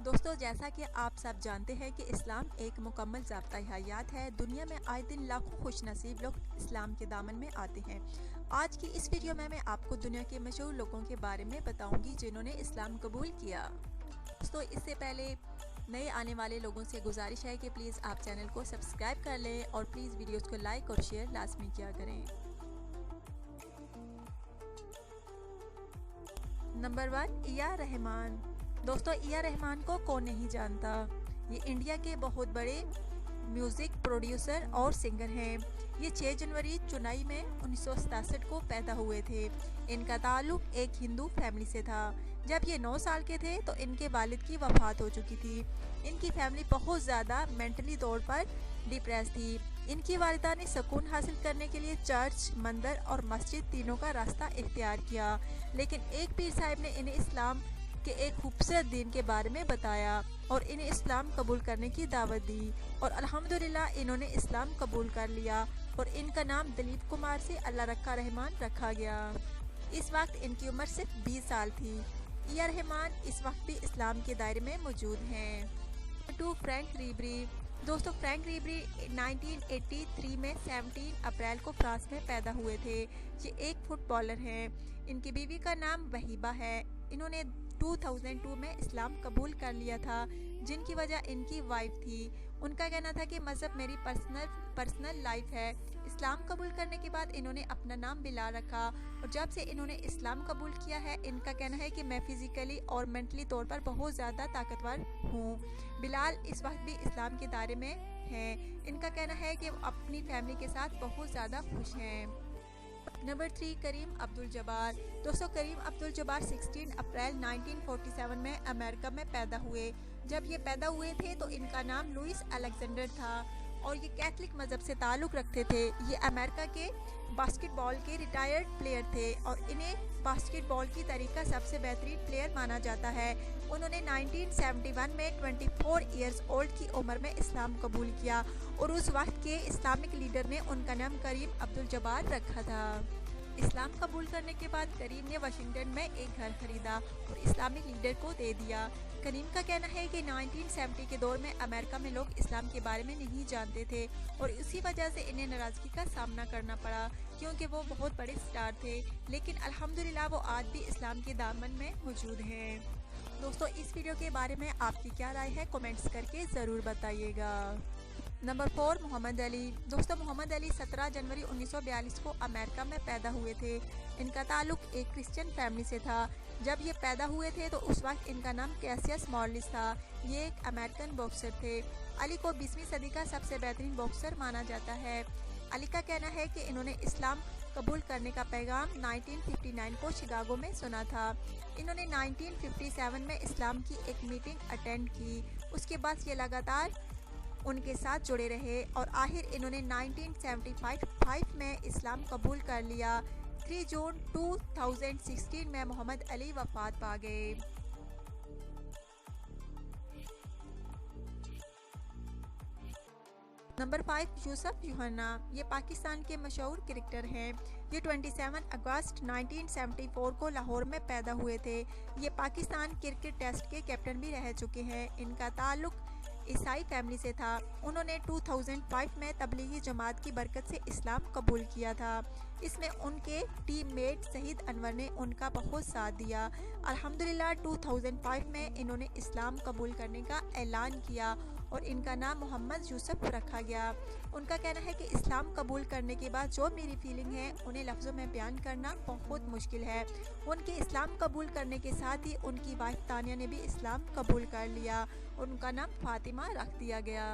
दोस्तों, जैसा कि आप सब जानते हैं कि इस्लाम एक मुकम्मल ज़ाब्ता हयात है। दुनिया में आए दिन लाखों खुशनसीब लोग इस्लाम के दामन में आते हैं। आज की इस वीडियो में मैं आपको दुनिया के मशहूर लोगों के बारे में बताऊंगी जिन्होंने इस्लाम कबूल किया। दोस्तों, इससे पहले नए आने वाले लोगों से गुजारिश है कि प्लीज़ आप चैनल को सब्सक्राइब कर लें और प्लीज़ वीडियोज़ को लाइक और शेयर लाजमी किया करें। Number 1, A R Rahman. दोस्तों, ए आर रहमान को कौन नहीं जानता। ये इंडिया के बहुत बड़े म्यूज़िक प्रोड्यूसर और सिंगर हैं। ये 6 जनवरी चेन्नई में 1967 को पैदा हुए थे। इनका ताल्लुक एक हिंदू फैमिली से था। जब ये 9 साल के थे तो इनके वालिद की वफ़ात हो चुकी थी। इनकी फैमिली बहुत ज़्यादा मेंटली तौर पर डिप्रेस थी। इनकी वालिदा ने सुकून हासिल करने के लिए चर्च, मंदिर और मस्जिद तीनों का रास्ता इख्तियार किया, लेकिन एक पीर साहब ने इन्हें इस्लाम के एक खूबसूरत दीन के बारे में बताया और इन्हें इस्लाम कबूल करने की दावत दी और अल्हम्दुलिल्लाह इन्होंने इस्लाम कबूल कर लिया और इनका नाम दिलीप कुमार से अल्लाह रखा रहमान रखा गया। इस वक्त इनकी उम्र सिर्फ 20 साल थी। ए आर रहमान इस वक्त भी इस्लाम के दायरे में मौजूद हैं। 2, फ्रैंक रिबेरी। दोस्तों, फ्रैंक रिबेरी 1983 में 17 अप्रैल को फ्रांस में पैदा हुए थे। ये एक फुटबॉलर हैं। इनकी बीवी का नाम वहीबा है। इन्होंने 2002 में इस्लाम कबूल कर लिया था, जिनकी वजह इनकी वाइफ थी। उनका कहना था कि मज़हब मेरी पर्सनल लाइफ है। इस्लाम कबूल करने के बाद इन्होंने अपना नाम बिलाल रखा और जब से इन्होंने इस्लाम कबूल किया है, इनका कहना है कि मैं फिज़िकली और मेंटली तौर पर बहुत ज़्यादा ताकतवर हूँ। बिलाल इस वक्त भी इस्लाम के दायरे में हैं। इनका कहना है कि वो अपनी फैमिली के साथ बहुत ज़्यादा खुश हैं। नंबर 3, करीम अब्दुल जब्बार। दोस्तों, करीम अब्दुल जब्बार 16 अप्रैल 1947 में अमेरिका में पैदा हुए। जब ये पैदा हुए थे तो इनका नाम लुइस अलेक्जेंडर था और ये कैथलिक मज़हब से ताल्लुक़ रखते थे। ये अमेरिका के बास्केटबॉल के रिटायर्ड प्लेयर थे और इन्हें बास्केटबॉल की तारीख़ का सबसे बेहतरीन प्लेयर माना जाता है। उन्होंने 1971 में 24 ईयर्स ओल्ड की उम्र में इस्लाम कबूल किया और उस वक्त के इस्लामिक लीडर ने उनका नाम करीम अब्दुल जब्बार रखा था। इस्लाम कबूल करने के बाद करीम ने वाशिंगटन में एक घर खरीदा और इस्लामिक लीडर को दे दिया। करीम का कहना है कि 1970 के दौर में अमेरिका में लोग इस्लाम के बारे में नहीं जानते थे और इसी वजह से इन्हें नाराज़गी का सामना करना पड़ा, क्योंकि वो बहुत बड़े स्टार थे। लेकिन अल्हम्दुलिल्लाह वो आज भी इस्लाम के दामन में मौजूद हैं। दोस्तों, इस वीडियो के बारे में आपकी क्या राय है, कमेंट्स करके ज़रूर बताइएगा। नंबर 4, मोहम्मद अली। दोस्तों, मोहम्मद अली 17 जनवरी 1942 को अमेरिका में पैदा हुए थे। इनका ताल्लुक एक क्रिश्चियन फैमिली से था। जब ये पैदा हुए थे तो उस वक्त इनका नाम कैसियस मॉर्लिस था। ये एक अमेरिकन बॉक्सर थे। अली को 20वीं सदी का सबसे बेहतरीन बॉक्सर माना जाता है। अली का कहना है कि इन्होंने इस्लाम कबूल करने का पैगाम 1959 को शिकागो में सुना था। इन्होंने 1957 में इस्लाम की एक मीटिंग अटेंड की। उसके बाद ये लगातार उनके साथ जुड़े रहे और आखिर इन्होंने 1975 में इस्लाम कबूल कर लिया। 3 जून 2016 में मोहम्मद अली वफात पा गए। नंबर 5, यूसुफ यूहन्ना। ये पाकिस्तान के मशहूर क्रिकेटर हैं। ये 27 अगस्त 1974 को लाहौर में पैदा हुए थे। ये पाकिस्तान क्रिकेट टेस्ट के कैप्टन भी रह चुके हैं। इनका ताल्लुक ईसाई फैमिली से था। उन्होंने 2005 में तबलीगी जमात की बरकत से इस्लाम कबूल किया था। इसमें उनके टीममेट शहीद अनवर ने उनका बहुत साथ दिया। अल्हम्दुलिल्लाह 2005 में इन्होंने इस्लाम कबूल करने का ऐलान किया और इनका नाम मोहम्मद यूसुफ रखा गया। उनका कहना है कि इस्लाम कबूल करने के बाद जो मेरी फीलिंग है उन्हें लफ्ज़ों में बयान करना बहुत मुश्किल है। उनके इस्लाम कबूल करने के साथ ही उनकी वाइफ तानिया ने भी इस्लाम कबूल कर लिया और उनका नाम फातिमा रख दिया गया।